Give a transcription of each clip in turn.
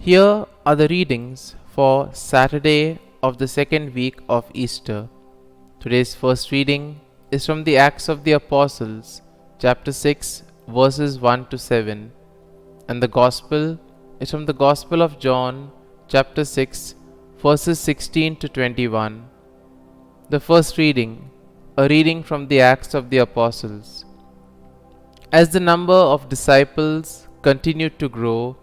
Here are the readings for Saturday of the second week of Easter. Today's first reading is from the Acts of the Apostles, chapter 6, verses 1 to 7, and the Gospel is from the Gospel of John, chapter 6, verses 16 to 21. The first reading, a reading from the Acts of the Apostles. As the number of disciples continued to grow,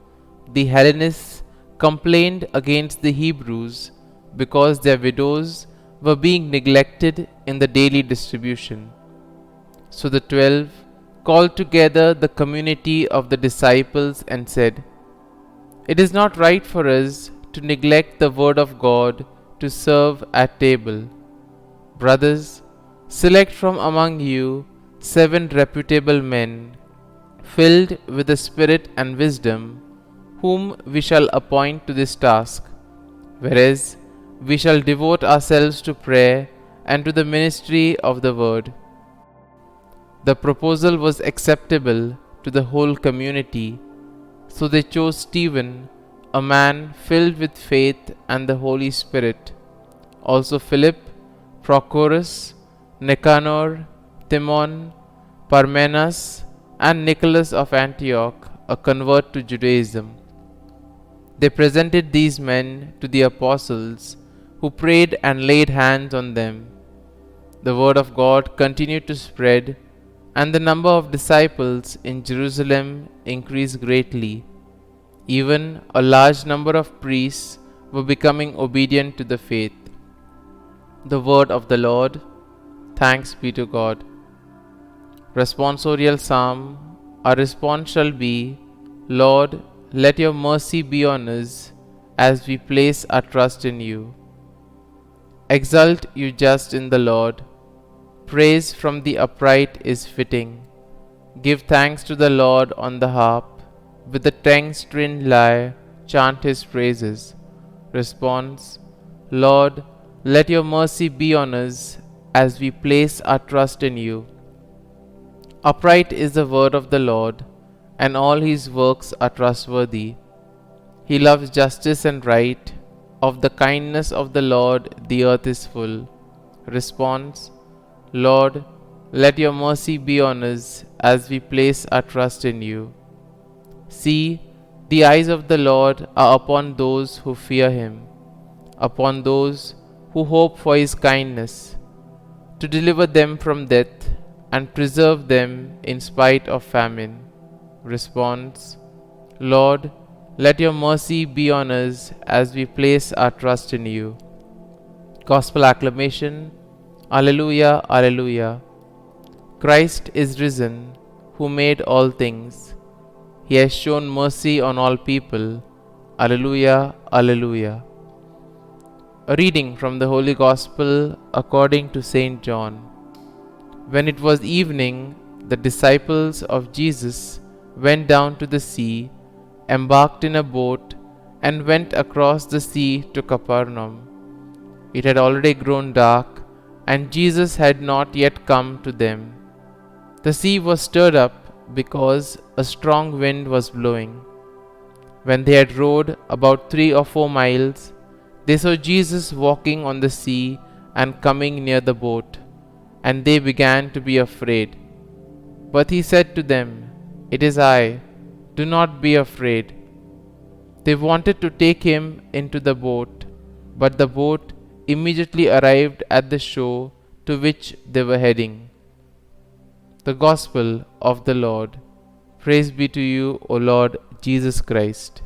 the Hellenists complained against the Hebrews because their widows were being neglected in the daily distribution. So the 12 called together the community of the disciples and said, "It is not right for us to neglect the word of God to serve at table. Brothers, select from among you 7 reputable men, filled with the Spirit and wisdom, whom we shall appoint to this task, whereas we shall devote ourselves to prayer and to the ministry of the word." The proposal was acceptable to the whole community, so they chose Stephen, a man filled with faith and the Holy Spirit, also Philip, Prochorus, Nicanor, Timon, Parmenas, and Nicholas of Antioch, a convert to Judaism. They presented these men to the apostles, who prayed and laid hands on them. The word of God continued to spread, and the number of disciples in Jerusalem increased greatly. Even a large number of priests were becoming obedient to the faith. The word of the Lord. Thanks be to God. Responsorial Psalm. Our response shall be, Lord, let your mercy be on us as we place our trust in you. Exult, you just, in the Lord. Praise from the upright is fitting. Give thanks to the Lord on the harp. With the 10-stringed lyre, chant his praises. Response: Lord, let your mercy be on us as we place our trust in you. Upright is the word of the Lord, and all his works are trustworthy. He loves justice and right. Of the kindness of the Lord the earth is full. Response: Lord, let your mercy be on us as we place our trust in you. See, the eyes of the Lord are upon those who fear him, upon those who hope for his kindness, to deliver them from death and preserve them in spite of famine. Response: Lord, let your mercy be on us as we place our trust in you. Gospel acclamation. Alleluia, Alleluia. Christ is risen, who made all things. He has shown mercy on all people. Alleluia, Alleluia. A reading from the Holy Gospel according to St. John. When it was evening, the disciples of Jesus went down to the sea, embarked in a boat, and went across the sea to Capernaum. It had already grown dark, and Jesus had not yet come to them. The sea was stirred up because a strong wind was blowing. When they had rowed about 3 or 4 miles, they saw Jesus walking on the sea and coming near the boat, and they began to be afraid. But he said to them, "It is I, do not be afraid." They wanted to take him into the boat, but the boat immediately arrived at the shore to which they were heading. The Gospel of the Lord. Praise be to you, O Lord Jesus Christ.